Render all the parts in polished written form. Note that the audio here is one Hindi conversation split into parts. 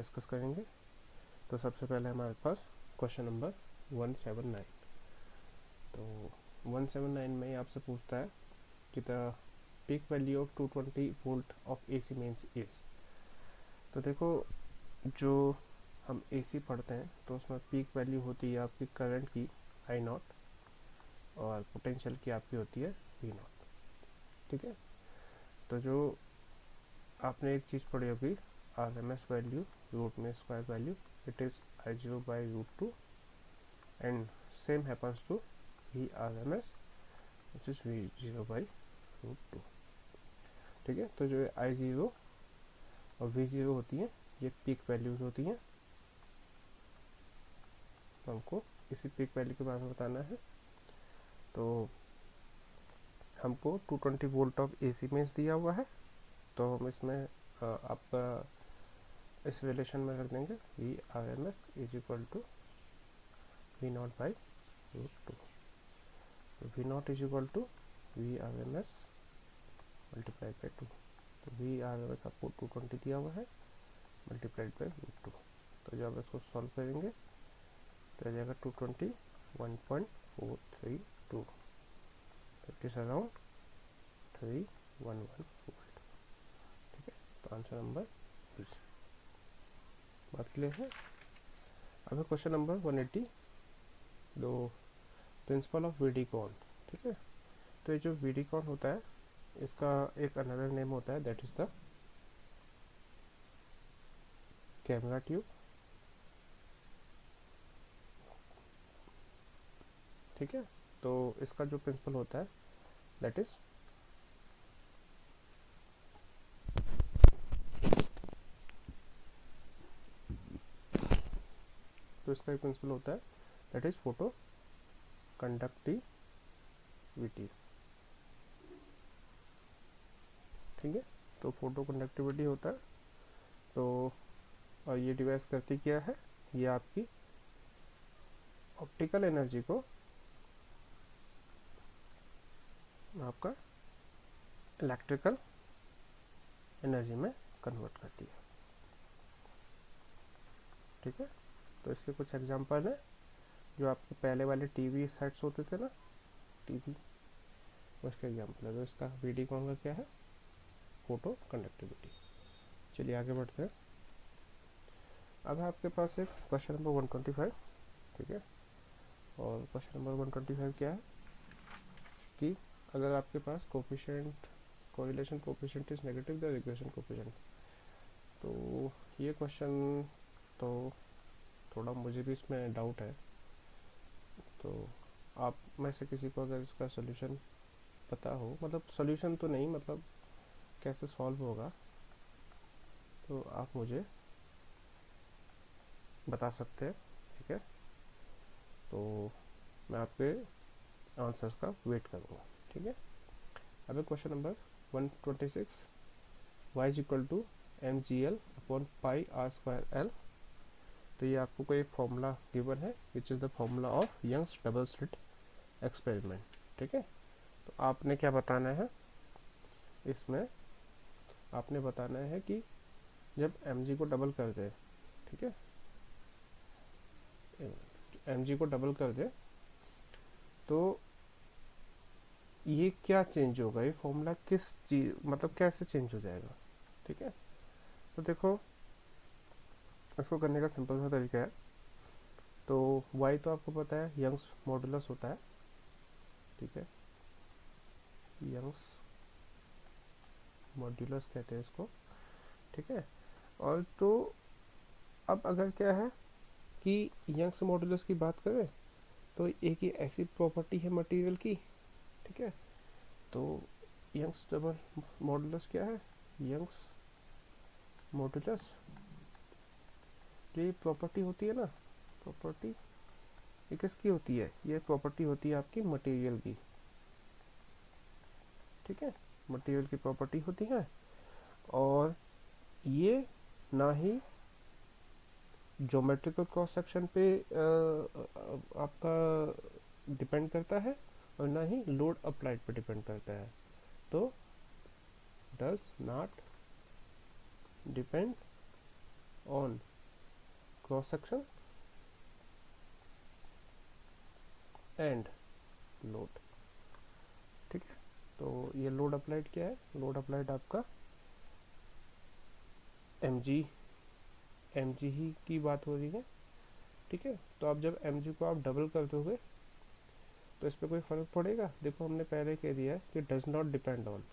डिस्कस करेंगे। तो सबसे पहले हमारे पास क्वेश्चन नंबर 179। तो 179 में आपसे पूछता है कि the peak value of 220 volt of AC mains is. तो देखो, जो हम एसी पढ़ते हैं तो उसमें पीक वैल्यू होती है आपकी करंट की आई नॉट, और पोटेंशियल की आपकी होती है वी नॉट। ठीक है, तो जो आपने एक चीज़ पढ़ी होगी, R M S value root में square value, it is I zero by root two, and same happens to V R M S which is V zero by root two. ठीक है, तो जो आई जीरो और वी जीरो होती हैं ये पीक वैल्यूज होती हैं। तो हमको इसी पीक वैल्यू के बारे में बताना है। तो हमको 220 वोल्ट ऑफ एसी मेंस दिया हुआ है, तो हम इसमें आपका इस रिलेशन में रख देंगे V R M S is equal to V naught by root two. V naught is equal to V R M S multiplied by two. तो वी आर एम एस आपको 220 दिया हुआ है मल्टीप्लाइड बाई रूट टू। तो जब इसको सॉल्व करेंगे तो आ जाएगा 220 1.432, इट इज अराउंड 311 वोल्ट। ठीक है, तो आंसर नंबर बी। बात क्लियर है। अब क्वेश्चन नंबर 180, दो प्रिंसिपल ऑफ वीडीकॉन। ठीक है, तो ये जो वीडीकॉन होता है इसका एक अनदर नेम होता है, that is the camera tube. ठीक है, तो इसका जो प्रिंसिपल होता है दैट इज तो इसका एक प्रिंसिपल होता है दैट इज फोटो कंडक्टिविटी। ठीक है, तो फोटो कंडक्टिविटी होता है। तो और ये डिवाइस करती क्या है, ये आपकी ऑप्टिकल एनर्जी को आपका इलेक्ट्रिकल एनर्जी में कन्वर्ट करती है। ठीक है, तो इसके कुछ एग्जांपल है जो आपके पहले वाले टीवी सेट्स होते थे ना, टीवी, उसका एग्जांपल है। तो इसका वीडीकॉन का क्या है, फोटो कंडक्टिविटी। चलिए आगे बढ़ते हैं। अब आपके पास एक क्वेश्चन नंबर 125। ठीक है, और क्वेश्चन नंबर 125 क्या है कि अगर आपके पास coefficient correlation coefficient is negative the regression coefficient. तो ये क्वेश्चन तो थोड़ा मुझे भी इसमें डाउट है। तो आप में से किसी को अगर इसका सोल्यूशन पता हो, मतलब सोल्यूशन तो नहीं, मतलब कैसे सॉल्व होगा, तो आप मुझे बता सकते हैं। ठीक है, तो मैं आपके आंसर्स का वेट करूँगा। ठीक है, अब question number 126, y is equal to M G L upon pi R square L. तो ये आपको कोई फॉर्मूला गिवन है which is the formula of Young's double slit experiment. ठीक है, तो आपने क्या बताना है, इसमें आपने बताना है कि जब mg को डबल कर दे, ठीक है, mg को डबल कर दे तो ये क्या चेंज होगा, ये फॉर्मूला किस चीज, मतलब कैसे चेंज हो जाएगा। ठीक है, तो देखो इसको करने का सिंपल सा तरीका है। तो y तो आपको पता है यंग्स मॉडुलस होता है। ठीक है, यंग्स मॉड्यूलस कहते हैं इसको। ठीक है, और तो अब अगर क्या है कि यंग्स मॉड्यूलस की बात करें तो एक ही ऐसी प्रॉपर्टी है मटेरियल की। ठीक है, तो यंग्स डबल मॉड्यूलस क्या है, यंग्स मॉड्यूलस जो ये प्रॉपर्टी होती है ना, प्रॉपर्टी ये किसकी होती है, ये प्रॉपर्टी होती है आपकी मटेरियल की। ठीक है, मटेरियल की प्रॉपर्टी होती है, और ये ना ही ज्योमेट्रिकल क्रॉस सेक्शन पे आपका डिपेंड करता है, और ना ही लोड अप्लाइड पे डिपेंड करता है। तो does not depend on cross section and load. ठीक है, तो ये लोड अप्लाइड क्या है, लोड अप्लाइड आपका एम जी ही की बात हो रही है। ठीक है, तो अब जब एम जी को आप डबल कर दोगे तो इस पर कोई फ़र्क पड़ेगा? देखो हमने पहले कह दिया है कि डज नॉट डिपेंड ऑन,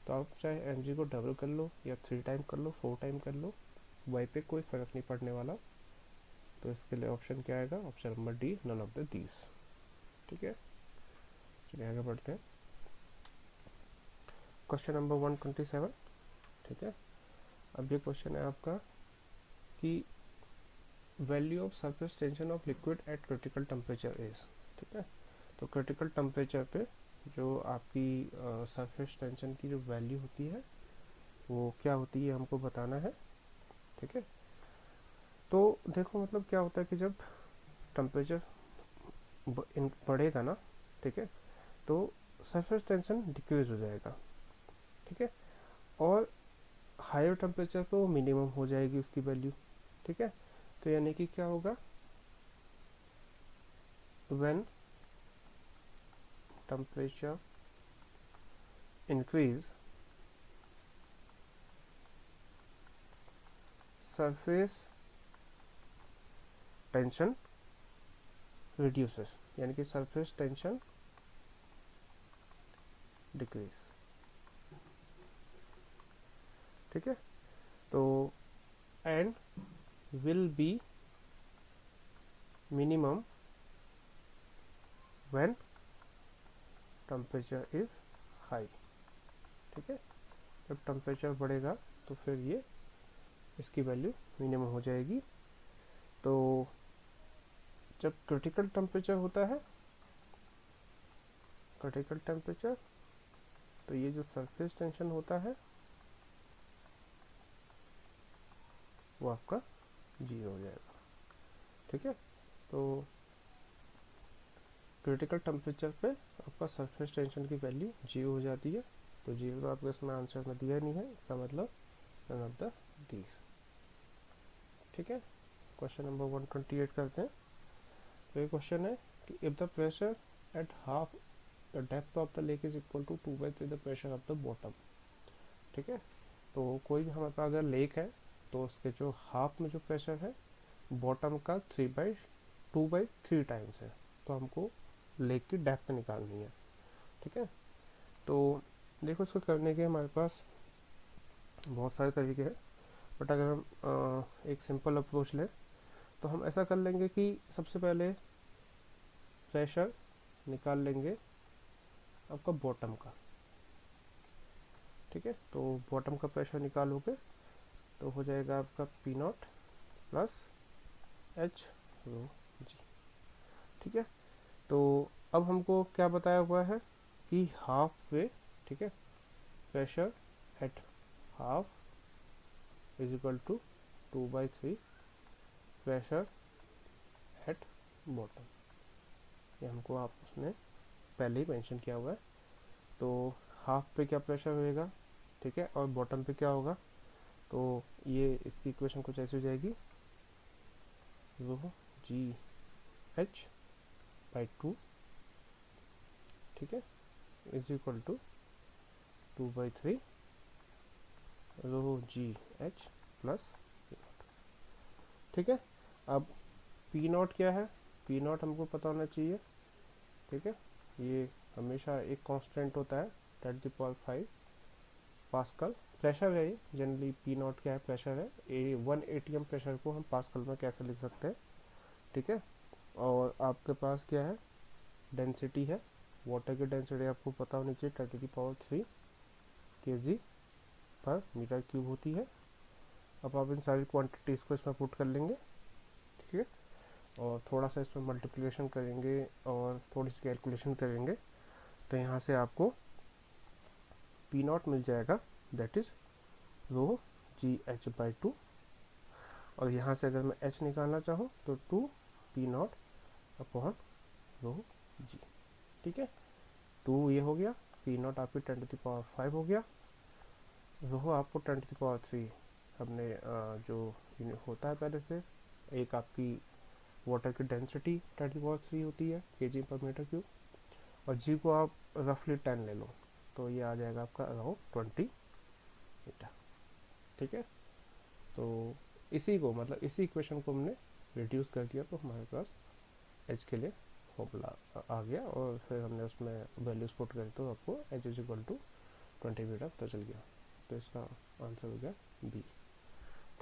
तो आप चाहे एम जी को डबल कर लो या 3 टाइम कर लो, 4 टाइम कर लो, वाई पे कोई फ़र्क नहीं पड़ने वाला। तो इसके लिए ऑप्शन क्या आएगा, option number D, none of the these. ठीक है, चलिए आगे बढ़ते हैं। Question number 127। ठीक है, अब ये क्वेश्चन है आपका कि value of surface tension of liquid at critical temperature is. ठीक है, तो क्रिटिकल टेम्परेचर पे जो आपकी सरफेस टेंशन की जो वैल्यू होती है वो क्या होती है हमको बताना है। ठीक है, तो देखो मतलब क्या होता है कि जब टेम्परेचर बढ़ेगा ना, ठीक है, तो सरफेस टेंशन डिक्रीज हो जाएगा। ठीक है, और हायर टेम्परेचर पे वो मिनिमम हो जाएगी उसकी वैल्यू। ठीक है, तो यानी कि क्या होगा, when temperature increase surface tension reduces, यानी कि सरफेस टेंशन डिक्रीज। ठीक है, तो and will be minimum when temperature is high. ठीक है, जब टेम्परेचर बढ़ेगा तो फिर ये इसकी वैल्यू मिनिमम हो जाएगी। तो जब क्रिटिकल टेम्परेचर होता है, क्रिटिकल टेम्परेचर, तो ये जो सरफेस टेंशन होता है वो आपका 0 हो जाएगा। ठीक है, तो क्रिटिकल टेम्परेचर पे आपका सरफेस टेंशन की वैल्यू 0 हो जाती है। तो 0 तो आपको इसमें आंसर में दिया नहीं है, इसका मतलब नन ऑफ द दीज। ठीक है, क्वेश्चन नंबर 128 करते हैं। तो ये क्वेश्चन है कि if the pressure at half the depth of the lake is equal to 2/3 the pressure of the bottom. ठीक है, तो कोई भी हमारे पास अगर लेक है तो उसके जो हाफ में जो प्रेशर है बॉटम का 2/3 टाइम्स है, तो हमको लेक की डेप्थ निकालनी है। ठीक है, तो देखो इसको करने के हमारे पास बहुत सारे तरीके हैं, बट अगर हम एक सिंपल अप्रोच लें तो हम ऐसा कर लेंगे कि सबसे पहले प्रेशर निकाल लेंगे आपका बॉटम का। ठीक है, तो बॉटम का प्रेशर निकालोगे तो हो जाएगा आपका P0 प्लस H रो जी। ठीक है, तो अब हमको क्या बताया हुआ है कि हाफ वे, ठीक है, pressure at half is equal to 2/3 pressure at bottom. ये हमको आप उसने पहले ही मेंशन किया हुआ है। तो हाफ पे क्या प्रेशर होएगा, ठीक है, और बॉटम पे क्या होगा, तो ये इसकी इक्वेशन कुछ ऐसी हो जाएगी, रो जी एच बाई 2, ठीक है, is equal to 2/3 rho g h plus P0। ठीक है, अब P0 क्या है, P0 हमको पता होना चाहिए। ठीक है, ये हमेशा एक कांस्टेंट होता है 10⁵ पास्कल प्रेशर है। ये जनरली P0 क्या है, प्रेशर है। 1 ATM प्रेशर को हम पास्कल में कैसे लिख सकते हैं। ठीक है, और आपके पास क्या है, डेंसिटी है, वाटर की डेंसिटी आपको पता होनी चाहिए 10⁻³ kg पर मीटर क्यूब होती है। अब आप इन सारी क्वांटिटीज़ को इसमें पुट कर लेंगे। ठीक है, और थोड़ा सा इसमें मल्टीप्लिकेशन करेंगे और थोड़ी सी कैलकुलेशन करेंगे तो यहाँ से आपको P0 मिल जाएगा, that is rho g h by 2। और यहाँ से अगर मैं h निकालना चाहूँ तो 2P0 अपॉन रो जी। ठीक है, 2 ये हो गया, P0 आपकी 10⁵ हो गया, रो आपको 10⁻³ हमने जो होता है पहले से एक आपकी वाटर की डेंसिटी 10⁻³ होती है kg/m³, और जी को आप रफली 10 ले लो, तो ये आ जाएगा आपका अराउंड 20 मीटर। ठीक है, तो इसी को मतलब इसी इक्वेशन को हमने रिड्यूस कर दिया, तो हमारे पास एच के लिए फॉर्मूला आ गया, और फिर हमने उसमें वैल्यूज पुट करी तो आपको h is equal to 20 metre पता चल गया। तो इसका आंसर हो गया बी।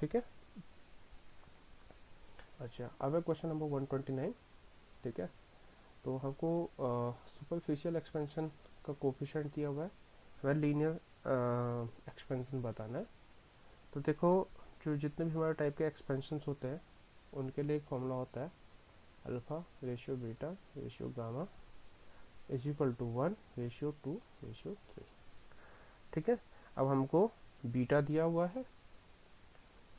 ठीक है, अच्छा अब है क्वेश्चन नंबर 129। ठीक है, तो हमको सुपरफिशियल एक्सपेंशन का कोफिशिएंट दिया हुआ है, वह लीनियर एक्सपेंशन बताना है। तो देखो, जो जितने भी हमारे टाइप के एक्सपेंशन होते हैं उनके लिए एक फॉर्मूला होता है alpha ratio beta ratio gamma is equal to 1:2:3। ठीक है, अब हमको बीटा दिया हुआ है,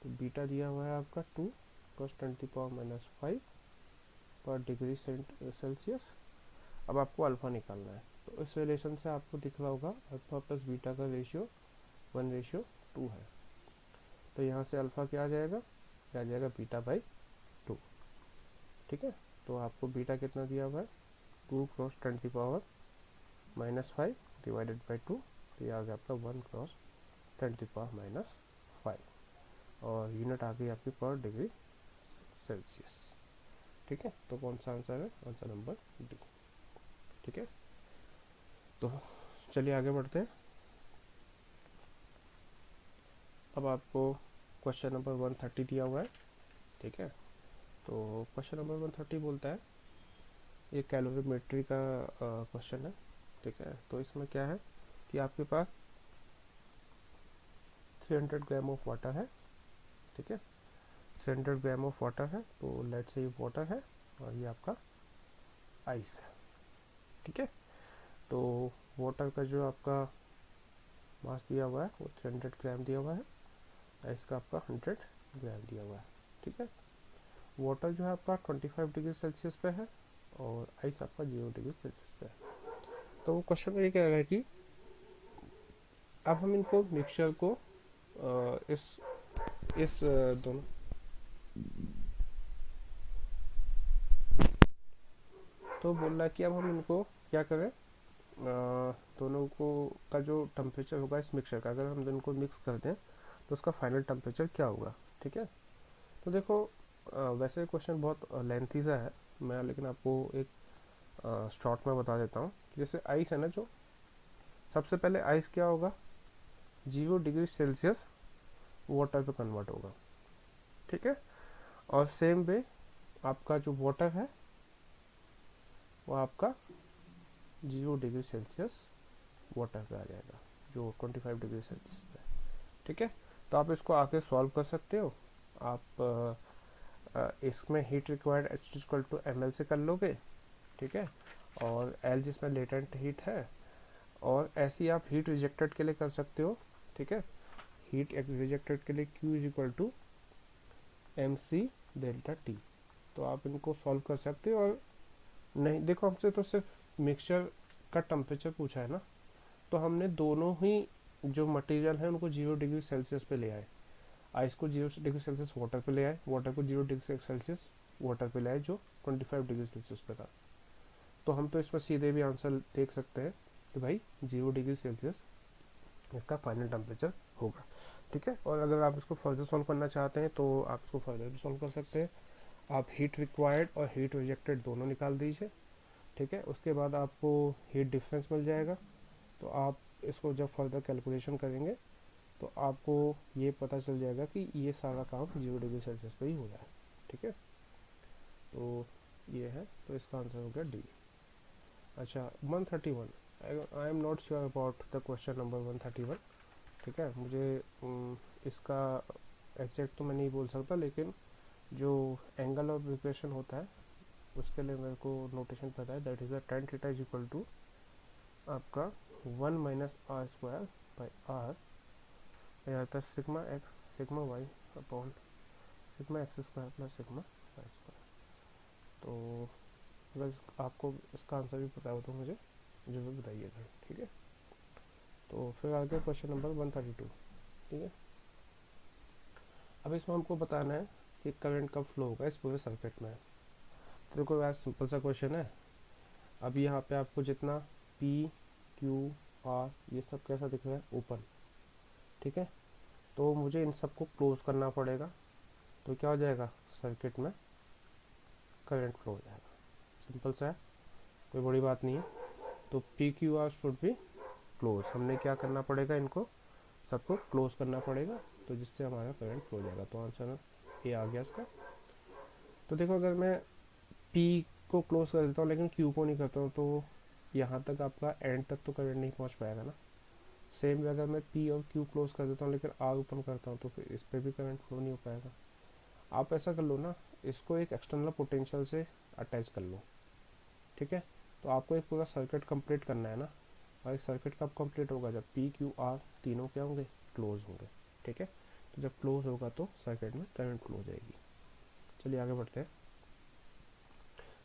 तो बीटा दिया हुआ है आपका 2 cos 10⁻⁻5 पर डिग्री सेल्सियस। अब आपको अल्फा निकालना है, तो इस रिलेशन से आपको दिख रहा होगा अल्फा प्लस बीटा का रेशियो 1:2 है। तो यहाँ से अल्फा क्या आ जाएगा, क्या आ जाएगा बीटा बाई 2। ठीक है, तो आपको बीटा कितना दिया हुआ है 2 क्रॉस 10⁻⁻5 डिवाइडेड बाई 2, तो ये आ गया आपका 1 क्रॉस 10⁻⁻5, और यूनिट आ गई आपकी पर डिग्री सेल्सियस। ठीक है, तो कौन सा आंसर है, आंसर नंबर डी। ठीक है, तो चलिए आगे बढ़ते हैं। अब आपको क्वेश्चन नंबर 130 दिया हुआ है। ठीक है, तो क्वेश्चन नंबर 130 बोलता है, ये कैलोरीमेट्री का क्वेश्चन है। ठीक है, तो इसमें क्या है कि आपके पास 300 ग्राम ऑफ वाटर है। ठीक है, 300 ग्राम ऑफ वाटर है, तो लेट्स से ये वाटर है और ये आपका आइस है। ठीक है, तो वाटर का जो आपका मास दिया हुआ है वो 300 ग्राम दिया हुआ है, आइस का आपका 100 ग्राम दिया हुआ है। ठीक है, वाटर जो है आपका 25 डिग्री सेल्सियस पे है और आइस आपका 0 डिग्री सेल्सियस पे है। तो क्वेश्चन में ये कह रहा है कि अब हम इनको मिक्सचर को इस दोनों तो बोल रहा है कि अब हम इनको क्या करें, दोनों को का जो टेम्परेचर होगा इस मिक्सचर का, अगर हम दोनों को मिक्स कर दें तो उसका फाइनल टेम्परेचर क्या होगा। ठीक है, तो देखो वैसे क्वेश्चन बहुत लेंथी सा है, मैं लेकिन आपको एक शॉर्ट में बता देता हूँ। जैसे आइस है ना, जो सबसे पहले आइस क्या होगा 0 डिग्री सेल्सियस वाटर पे कन्वर्ट होगा। ठीक है, और सेम वे आपका जो वाटर है वो आपका 0 डिग्री सेल्सियस वाटर पे आ जाएगा, जो 25 डिग्री सेल्सियस पे। ठीक है, तो आप इसको आके सॉल्व कर सकते हो। आप इसमें हीट रिक्वायर्ड H=ml से कर लोगे। ठीक है, और L जिसमें लेटेंट हीट है, और ऐसे ही आप हीट रिजेक्टेड के लिए कर सकते हो। ठीक है, हीट रिजेक्टेड के लिए Q=mc∆T। तो आप इनको सॉल्व कर सकते हो। और नहीं देखो, हमसे तो सिर्फ मिक्सचर का टेम्परेचर पूछा है ना, तो हमने दोनों ही जो मटेरियल है उनको 0 डिग्री सेल्सियस पे ले आए। आइस को 0 डिग्री सेल्सियस वाटर पे ले आए, वाटर को 0 डिग्री सेल्सियस वाटर पे ले आए जो 25 डिग्री सेल्सियस पे था। तो हम तो इसमें सीधे भी आंसर देख सकते हैं कि भाई 0 डिग्री सेल्सियस इसका फाइनल टेम्परेचर होगा। ठीक है, और अगर आप इसको फर्दर सॉल्व करना चाहते हैं तो आप इसको फर्दर भी सॉल्व कर सकते हैं। आप हीट रिक्वायर्ड और हीट रिजेक्टेड दोनों निकाल दीजिए। ठीक है, उसके बाद आपको हीट डिफरेंस मिल जाएगा। तो आप इसको जब फर्दर कैलकुलेशन करेंगे तो आपको ये पता चल जाएगा कि ये सारा काम 0 डिग्री सेल्सियस पे ही हो रहा है। ठीक है, तो ये है, तो इसका आंसर हो गया डी। अच्छा 131, I am not sure about the question number 131। ठीक है, मुझे इसका एग्जैक्ट तो मैं नहीं बोल सकता, लेकिन जो एंगल ऑफ विब्रेशन होता है उसके लिए मेरे को नोटेशन पता है, that is the tan theta is equal to आपका 1 minus r square by r, यह आता है sigma x sigma y upon sigma x square plus sigma y square. तो अगर आपको इसका आंसर भी पता हो तो मुझे जरूर बताइएगा। ठीक है, तो फिर आ गया क्वेश्चन नंबर 132। ठीक है, अब इसमें हमको बताना है कि करंट कब फ्लो होगा इस पूरे सर्किट में। तो देखो यार सिंपल सा क्वेश्चन है। अब यहाँ पे आपको जितना P Q R ये सब कैसा दिख रहा है, ओपन, ठीक है। तो मुझे इन सबको क्लोज करना पड़ेगा, तो क्या हो जाएगा, सर्किट में करंट फ्लो हो जाएगा। सिंपल सा है, कोई बड़ी बात नहीं है। तो P Q R should be close, हमने क्या करना पड़ेगा, इनको सबको क्लोज करना पड़ेगा, तो जिससे हमारा करंट फ्लो हो जाएगा। तो आंसर ए आ गया इसका। तो देखो अगर मैं P को क्लोज कर देता हूँ लेकिन Q को नहीं करता हूँ, तो यहाँ तक आपका एंड तक तो करंट नहीं पहुँच पाएगा ना। सेम अगर मैं P और Q क्लोज कर देता हूँ लेकिन R ओपन करता हूँ, तो फिर इस पर भी करंट फ्लो नहीं हो पाएगा। आप ऐसा कर लो ना, इसको एक एक्सटर्नल पोटेंशियल से अटैच कर लो, ठीक है। तो आपको एक पूरा सर्किट कंप्लीट करना है ना, और इस सर्किट कब कंप्लीट होगा, जब P Q R तीनों क्या होंगे, क्लोज होंगे, ठीक है। तो जब क्लोज होगा तो सर्किट में करंट फ्लो हो जाएगी। चलिए आगे बढ़ते हैं।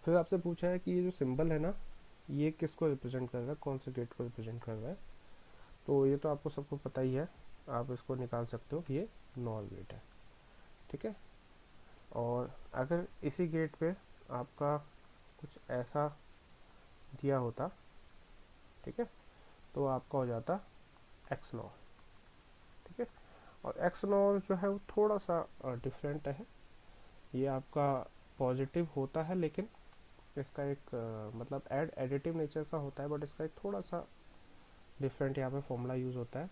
फिर आपसे पूछा है कि ये जो सिंबल है ना, ये किसको रिप्रेजेंट कर रहा है, कौन से गेट को रिप्रेजेंट कर रहा है। तो ये तो आपको सबको पता ही है, आप इसको निकाल सकते हो कि ये नॉर गेट है, ठीक है। और अगर इसी गेट पे आपका कुछ ऐसा दिया होता, ठीक है, तो आपका हो जाता एक्स नॉर, ठीक है। और एक्स नॉर जो है वो थोड़ा सा डिफरेंट है। ये आपका पॉजिटिव होता है, लेकिन इसका एक मतलब एडिटिव नेचर का होता है, बट इसका एक थोड़ा सा डिफरेंट यहाँ पे फॉर्मूला यूज़ होता है,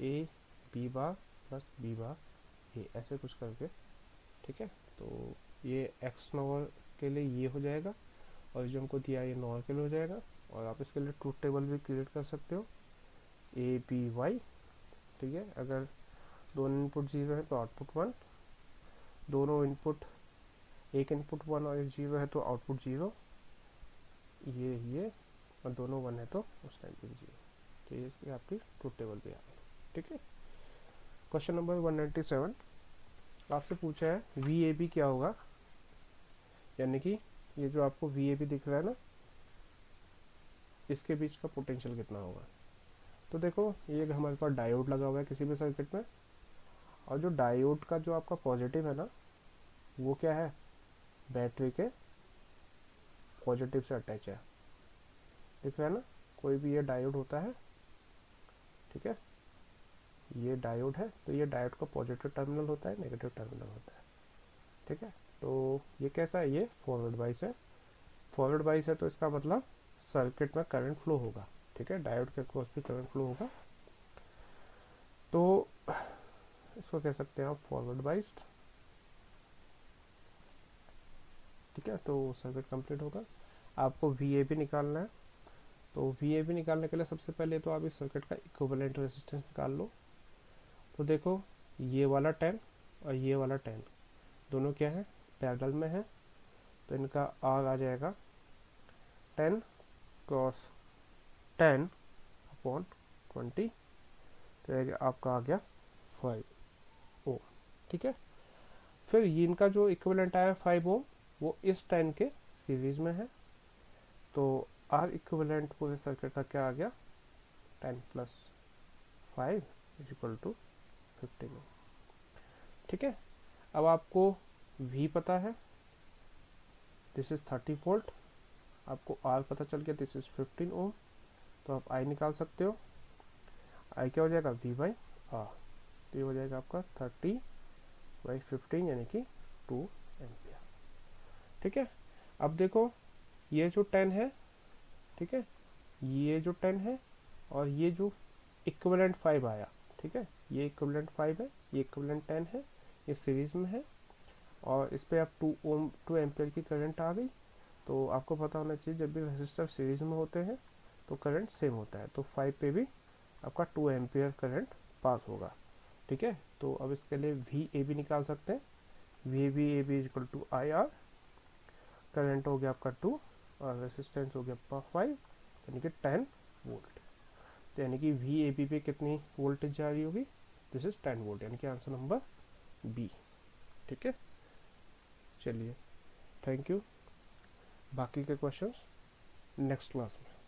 A B bar plus B bar A, ऐसे कुछ करके, ठीक है। तो ये एक्स नॉर के लिए ये हो जाएगा, और जो हमको दिया ये नॉर के लिए हो जाएगा। और आप इसके लिए ट्रूथ टेबल भी क्रिएट कर सकते हो, ए बी वाई, ठीक है। अगर दोनों इनपुट जीरो है तो आउटपुट वन, दोनों इनपुट, एक इनपुट वन और एक जीरो है तो आउटपुट जीरो, ये और दोनों वन है तो उस टाइम पे जीरो। तो ये इसकी आपकी ट्रूथ टेबल पे आ गई, ठीक है। क्वेश्चन नंबर 197 आपसे पूछा है वी ए बी क्या होगा, यानी कि ये जो आपको वी ए बी दिख रहा है ना, इसके बीच का पोटेंशियल कितना होगा। तो देखो ये हमारे पास डायोड लगा हुआ है किसी भी सर्किट में, और जो डायोड का जो आपका पॉजिटिव है ना, वो क्या है, बैटरी के पॉजिटिव से अटैच है, दिख रहा है ना। कोई भी ये डायोड होता है, ठीक है, ये डायोड है, तो ये डायोड का पॉजिटिव टर्मिनल होता है, नेगेटिव टर्मिनल होता है, ठीक है। तो ये कैसा है, ये फॉरवर्ड बाइस है। फॉरवर्ड बाइस है तो इसका मतलब सर्किट में करंट फ्लो होगा, ठीक है, डायोड के क्रॉस भी करंट फ्लो होगा। तो इसको कह सकते हैं आप फॉरवर्ड बाइस्ड, ठीक है। तो सर्किट कंप्लीट होगा। आपको वी ए बी निकालना है, तो वी ए बी निकालने के लिए सबसे पहले तो आप इस सर्किट का इक्विवेलेंट रेजिस्टेंस निकाल लो। तो देखो ये वाला 10 और ये वाला 10 दोनों क्या है, पैरेलल में है, तो इनका आर आ जाएगा 10 क्रॉस 10 अपॉन 20, तो आपका आ गया 5 ओम, ठीक है। फिर ये इनका जो इक्विवेलेंट आया 5 ओम, वो इस 10 के सीरीज में है, तो आर इक्विवेलेंट पूरे सर्किट का क्या आ गया, 10 प्लस 5 इज इक्वल टू 15 ओम, ठीक है। अब आपको V पता है, दिस इज 30 वोल्ट, आपको R पता चल गया, दिस इज 15 ओम, तो आप I निकाल सकते हो। I क्या हो जाएगा, V बाई R, तो ये हो जाएगा आपका 30 बाई 15 यानी कि 2 एम्पियर, ठीक है। अब देखो ये जो 10 है, ठीक है, ये जो 10 है और ये जो इक्विवेलेंट 5 आया, ठीक है, ये इक्विवेलेंट 5 है, ये इक्विवेलेंट 10 है, ये सीरीज में है, और इस पे आप 2 एम्पियर की करंट आ गई। तो आपको पता होना चाहिए जब भी रेजिस्टर सीरीज में होते हैं तो करंट सेम होता है, तो 5 पे भी आपका 2 एम्पियर करंट पास होगा, ठीक है। तो अब इसके लिए वी ए बी निकाल सकते हैं, V A B equal to I R, current हो गया आपका 2 और रेजिस्टेंस हो गया 5 यानी कि 10 वोल्ट, तो यानी कि वी ए बी पे कितनी वोल्टेज जा रही होगी, दिस इज 10 वोल्ट, यानी कि आंसर नंबर बी, ठीक है। चलिए थैंक यू, बाकी के क्वेश्चंस नेक्स्ट क्लास में।